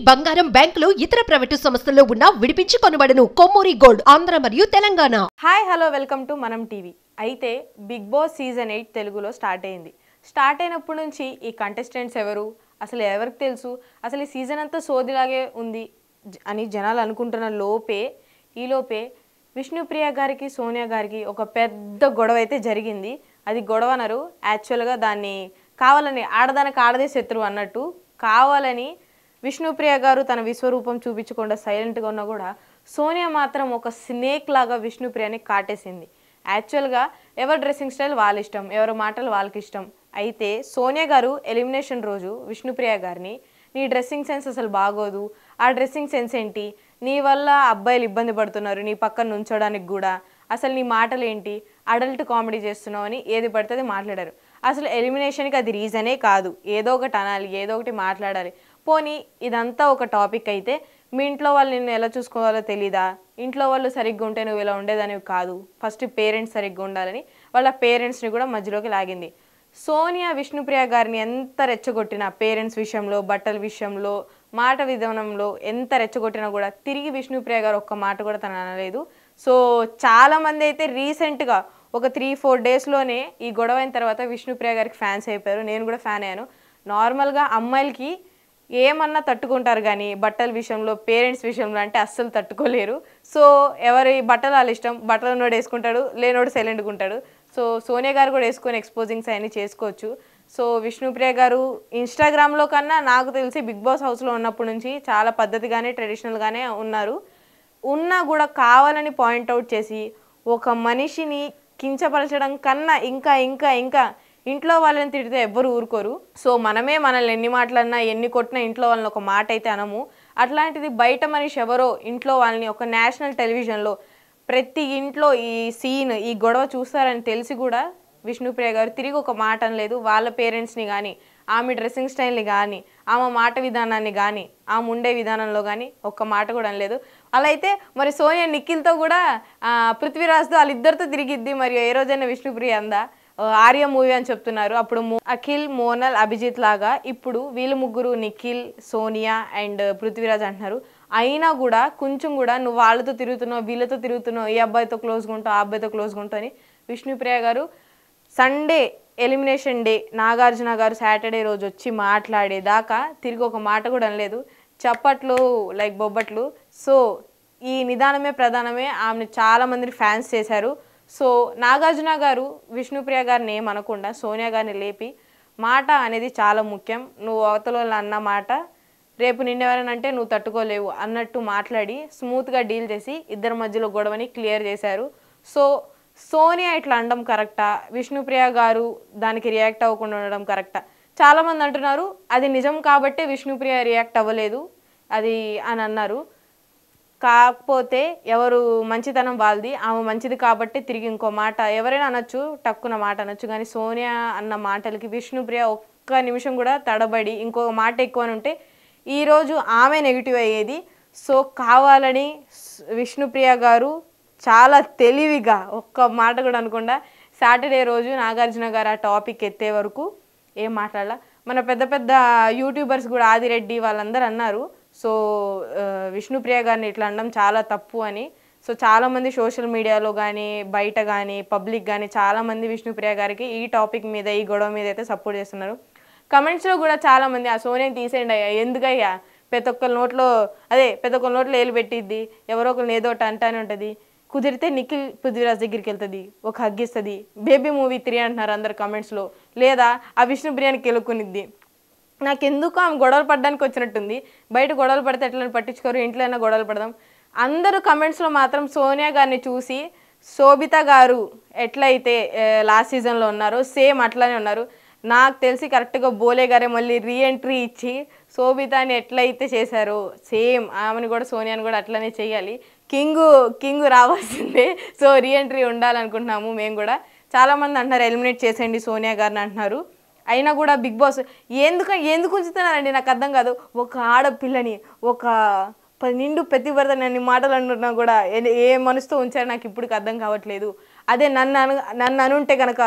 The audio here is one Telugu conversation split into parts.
బంగారం బ్యాంకులు ఇతర ప్రైవేటు సంస్థల్లో ఉన్న విడిపించి కొనబడను. కొమ్మూరి గోల్డ్ ఆంధ్ర మరియు Telangana. Hi hello welcome to మనం టీవీ. అయితే బిగ్ బాస్ సీజన్ 8 తెలుగులో స్టార్ట్ అయింది. స్టార్ట్ అయినప్పటి నుంచి ఈ కంటెస్టెంట్స్ ఎవరు, అసలు ఎవరికి తెలుసు, అసలు ఈ సీజన్ అంతా సోదిలాగే ఉంది అని జనాలు అనుకుంటున్న ఈలోపే విష్ణుప్రియ గారికి సోనియా గారికి ఒక పెద్ద గొడవ అయితే జరిగింది. అది గొడవ అనరు, యాక్చువల్గా దాన్ని కావాలని ఆడదానికి ఆడదే శత్రువు అన్నట్టు కావాలని విష్ణుప్రియ గారు తన విశ్వరూపం చూపించకుండా సైలెంట్గా ఉన్నా కూడా సోనియా మాత్రం ఒక స్నేక్ లాగా విష్ణుప్రియని కాటేసింది. యాక్చువల్గా ఎవరి డ్రెస్సింగ్ స్టైల్ వాళ్ళ ఇష్టం, ఎవరి మాటలు వాళ్ళకి ఇష్టం. అయితే సోనియా గారు ఎలిమినేషన్ రోజు విష్ణుప్రియ గారిని నీ డ్రెస్సింగ్ సెన్స్ అసలు బాగోదు, ఆ డ్రెస్సింగ్ సెన్స్ ఏంటి, నీ వల్ల అబ్బాయిలు ఇబ్బంది పడుతున్నారు నీ పక్కన నుంచోడానికి కూడా, అసలు నీ మాటలు ఏంటి, అడల్ట్ కామెడీ చేస్తున్నావు అని ఏది పడితే మాట్లాడారు. అసలు ఎలిమినేషన్కి అది రీజనే కాదు, ఏదో ఒకటి అనాలి, ఏదో ఒకటి మాట్లాడాలి. పోనీ ఇదంతా ఒక టాపిక్ అయితే మీ ఇంట్లో వాళ్ళు నిన్ను ఎలా చూసుకోవాలో తెలీదా, ఇంట్లో వాళ్ళు సరిగ్గా ఉంటే నువ్వు ఇలా ఉండేదానివి కాదు, ఫస్ట్ పేరెంట్స్ సరిగ్గా ఉండాలని వాళ్ళ పేరెంట్స్ని కూడా మధ్యలోకి లాగింది. సోనియా విష్ణుప్రియ గారిని ఎంత రెచ్చగొట్టినా పేరెంట్స్ విషయంలో, బట్టల విషయంలో, మాట విధానంలో ఎంత రెచ్చగొట్టినా కూడా తిరిగి విష్ణుప్రియ గారు ఒక్క మాట కూడా తను అనలేదు. సో చాలామంది అయితే రీసెంట్గా ఒక 3-4 డేస్లోనే ఈ గొడవ అయిన తర్వాత విష్ణుప్రియ గారికి ఫ్యాన్స్ అయిపోయారు. నేను కూడా ఫ్యాన్ అయ్యాను. నార్మల్గా అమ్మాయిలకి ఏమన్నా తట్టుకుంటారు కానీ బట్టల విషయంలో, పేరెంట్స్ విషయంలో అంటే అస్సలు తట్టుకోలేరు. సో ఎవరి బట్టలు వాళ్ళ ఇష్టం, బట్టలు ఉన్నోడు వేసుకుంటాడు, లేనోడు సైలెంట్గా ఉంటాడు. సో సోనియా గారు కూడా వేసుకొని ఎక్స్పోజింగ్స్ అవన్నీ చేసుకోవచ్చు. సో విష్ణుప్రియ గారు ఇన్స్టాగ్రామ్లో కన్నా నాకు తెలిసి బిగ్ బాస్ హౌస్లో ఉన్నప్పటి నుంచి చాలా పద్ధతిగానే ట్రెడిషనల్గానే ఉన్నా కూడా కావాలని పాయింట్అవుట్ చేసి ఒక మనిషిని కించపరచడం కన్నా ఇంకా ఇంకా ఇంకా ఇంట్లో వాళ్ళని తిడితే ఎవ్వరు ఊరుకోరు. సో మనమే మనల్ని ఎన్ని మాటలన్నా ఎన్ని కొట్టినా ఇంట్లో వాళ్ళని ఒక మాట అయితే అనము. అట్లాంటిది బయట మనిషి ఎవరో ఇంట్లో వాళ్ళని ఒక నేషనల్ టెలివిజన్లో ప్రతి ఇంట్లో ఈ గొడవ చూస్తారని తెలిసి కూడా విష్ణుప్రియ గారు తిరిగి ఒక మాట అనలేదు. వాళ్ళ పేరెంట్స్ని కానీ, ఆమె డ్రెస్సింగ్ స్టైల్ని కానీ, ఆమె మాట విధానాన్ని కానీ, ఆమె ఉండే విధానంలో కానీ ఒక్క మాట కూడా అనలేదు. అలా అయితే మరి సోనియా నిఖిల్తో కూడా పృథ్వీరాజ్తో వాళ్ళిద్దరితో తిరిగిద్ది, మరి ఏ రోజైనా విష్ణుప్రియ అందా? ఆర్య మూవీ అని చెప్తున్నారు. అప్పుడు అఖిల్, మోనల్, అభిజిత్ లాగా ఇప్పుడు వీళ్ళు ముగ్గురు నిఖిల్, సోనియా అండ్ పృథ్వీరాజ్ అంటున్నారు. అయినా కూడా కొంచెం కూడా నువ్వు వాళ్ళతో తిరుగుతున్నావు, వీళ్ళతో తిరుగుతున్నావు, ఈ అబ్బాయితో క్లోజ్గా ఉంటావు, ఆ అబ్బాయితో క్లోజ్గా ఉంటావు అని విష్ణుప్రియ గారు సండే ఎలిమినేషన్ డే నాగార్జున గారు సాటర్డే రోజు వచ్చి మాట్లాడేదాకా తిరిగి ఒక మాట కూడా అనలేదు. చప్పట్లు లైక్ బొబ్బట్లు. సో ఈ నిదానమే ప్రధానమే ఆమెను చాలామంది ఫ్యాన్స్ చేశారు. సో నాగార్జున గారు విష్ణుప్రియ గారిని ఏమనకుండా సోనియా గారిని లేపి మాట అనేది చాలా ముఖ్యం, నువ్వు అవతల అన్న మాట రేపు నిన్నెవరనంటే నువ్వు తట్టుకోలేవు అన్నట్టు మాట్లాడి స్మూత్గా డీల్ చేసి ఇద్దరి మధ్యలో గొడవని క్లియర్ చేశారు. సో సోనియా ఇట్లా అనడం కరెక్టా, విష్ణుప్రియ గారు దానికి రియాక్ట్ అవ్వకుండా ఉండడం కరెక్టా? చాలామంది అంటున్నారు అది నిజం కాబట్టే విష్ణుప్రియ రియాక్ట్ అవ్వలేదు అది అని అన్నారు. కాకపోతే ఎవరు మంచితనం వాళ్ళది, ఆమె మంచిది కాబట్టి తిరిగి ఇంకో మాట ఎవరైనా అనొచ్చు, టక్కున మాట అనొచ్చు. కానీ సోనియా అన్న మాటలకి విష్ణుప్రియ ఒక్క నిమిషం కూడా తడబడి ఇంకో మాట ఎక్కువ అని ఉంటే ఈరోజు ఆమె నెగిటివ్ అయ్యేది. సో కావాలని విష్ణుప్రియ గారు చాలా తెలివిగా ఒక్క మాట కూడా అనకుండా సాటర్డే రోజు నాగార్జున గారు ఆ టాపిక్ ఎత్తే వరకు ఏం మాట్లాడాల. మన పెద్ద పెద్ద యూట్యూబర్స్ కూడా ఆదిరెడ్డి వాళ్ళందరూ అన్నారు సో విష్ణుప్రియ గారిని ఇట్లా అనడం చాలా తప్పు అని. సో చాలామంది సోషల్ మీడియాలో కానీ బయట కానీ పబ్లిక్ కానీ చాలామంది విష్ణుప్రియ గారికి ఈ టాపిక్ మీద, ఈ గొడవ మీద అయితే సపోర్ట్ చేస్తున్నారు. కమెంట్స్లో కూడా చాలామంది ఆ సోనియాని తీసేయండి అయ్యా, ఎందుకయ్యా ప్రతి ఒక్కరి నోట్లో ఏలు పెట్టిద్ది, ఎవరో ఒకరిని ఏదో ఒకటి అంటానే ఉంటుంది, కుదిరితే నిఖిల్ పృథ్వీరాజ్ దగ్గరికి వెళ్తుంది, ఒక హగ్ ఇస్తుంది, బేబీ మూవీ 3 అంటున్నారు అందరు కమెంట్స్లో, లేదా ఆ విష్ణుప్రియని గెలుకునిద్ది. నాకెందుకు ఆమె గొడవలు పడడానికి వచ్చినట్టుంది, బయట గొడవలు పడితే ఎట్లా పట్టించుకోరు, ఇంట్లో అయినా గొడవలు పడదాం. అందరూ కమెంట్స్లో మాత్రం సోనియా గారిని చూసి శోభిత గారు ఎట్లయితే లాస్ట్ సీజన్లో ఉన్నారో సేమ్ అట్లానే ఉన్నారు. నాకు తెలిసి కరెక్ట్గా బోలే గారే మళ్ళీ రీఎంట్రీ ఇచ్చి శోభితాని ఎట్లయితే చేశారో సేమ్ ఆమెను కూడా సోనియాని కూడా అట్లనే చేయాలి. కింగు రావాల్సిందే. సో రీఎంట్రీ ఉండాలనుకుంటున్నాము మేము కూడా. చాలామంది అంటున్నారు ఎలిమినేట్ చేసేయండి సోనియా గారిని అంటున్నారు. అయినా కూడా బిగ్ బాస్ ఎందుకు ఉంచుతున్నారండి నాకు అర్థం కాదు. ఒక ఆడపిల్లని ఒక నిండు ప్రతిభర్త అన్ని మాటలు అంటున్నా కూడా ఏ మనసుతో ఉంచారో నాకు ఇప్పటికి అర్థం కావట్లేదు. అదే నన్ను అనుంటే కనుక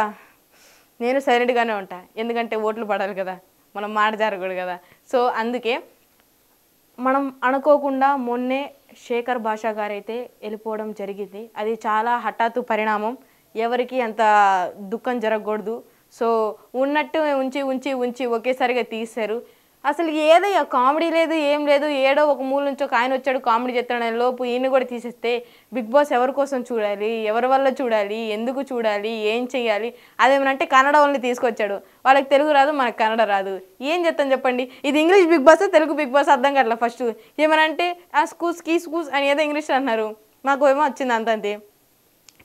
నేను సైలెంట్గానే ఉంటా, ఎందుకంటే ఓట్లు పడాలి కదా, మనం మాట జరగకూడదు కదా. సో అందుకే మనం అనుకోకుండా మొన్నే శేఖర్ భాషా గారైతే వెళ్ళిపోవడం జరిగింది. అది చాలా హఠాత్తు పరిణామం. ఎవరికి అంత దుఃఖం జరగకూడదు. సో ఉన్నట్టు ఉంచి ఉంచి ఉంచి ఒకేసారిగా తీశారు. అసలు ఏదయ్యా కామెడీ లేదు, ఏం లేదు. ఏడో ఒక మూల నుంచి ఒక ఆయన వచ్చాడు కామెడీ చేస్తాడని లోపు ఈయన కూడా తీసేస్తే బిగ్ బాస్ ఎవరి కోసం చూడాలి, ఎవరి వల్ల చూడాలి, ఎందుకు చూడాలి, ఏం చెయ్యాలి? అదేమనంటే కన్నడ వాళ్ళని తీసుకొచ్చాడు. వాళ్ళకి తెలుగు రాదు, మనకు కన్నడ రాదు. ఏం చేస్తాను చెప్పండి? ఇది English Bigg boss, Telugu Bigg Boss అర్థం కావట్లా. ఫస్ట్ ఏమనంటే ఆ స్కూస్ కీ స్కూస్ అని ఏదో ఇంగ్లీష్ అన్నారు. మాకు ఏమో వచ్చింది అంతంతే.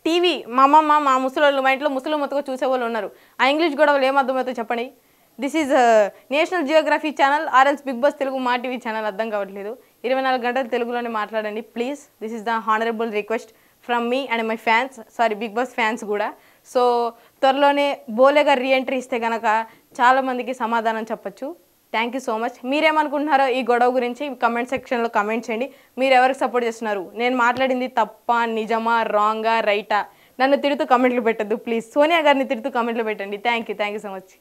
టీవీ మా అమ్మమ్మ మా ముసలోళ్ళు మా ఇంట్లో ముసలి మొత్తగా చూసేవాళ్ళు ఉన్నారు. ఆ ఇంగ్లీష్ గొడవలు ఏం అర్థమవుతాయి చెప్పండి? This is National Geography channel or else Bigg boss Telugu Maa TV channel. అర్థం కావట్లేదు. 24 గంటలు తెలుగులోనే మాట్లాడండి please. This is the honourable request from me and my fans, sorry Bigg Boss fans కూడా. సో త్వరలోనే బోలే గారు రీఎంట్రీ ఇస్తే కనుక చాలామందికి సమాధానం చెప్పచ్చు. Thank you so much. మీరేమనుకుంటున్నారో ఈ గొడవ గురించి కమెంట్ సెక్షన్లో కమెంట్ చేయండి. మీరు ఎవరికి సపోర్ట్ చేస్తున్నారు? నేను మాట్లాడింది తప్ప, నిజమా, రాంగా, రైటా? నన్ను తిడుతూ కమెంట్లు పెట్టద్దు ప్లీజ్. సోనియా గారిని తిడుతూ కమెంట్లు పెట్టండి. Thank you so much.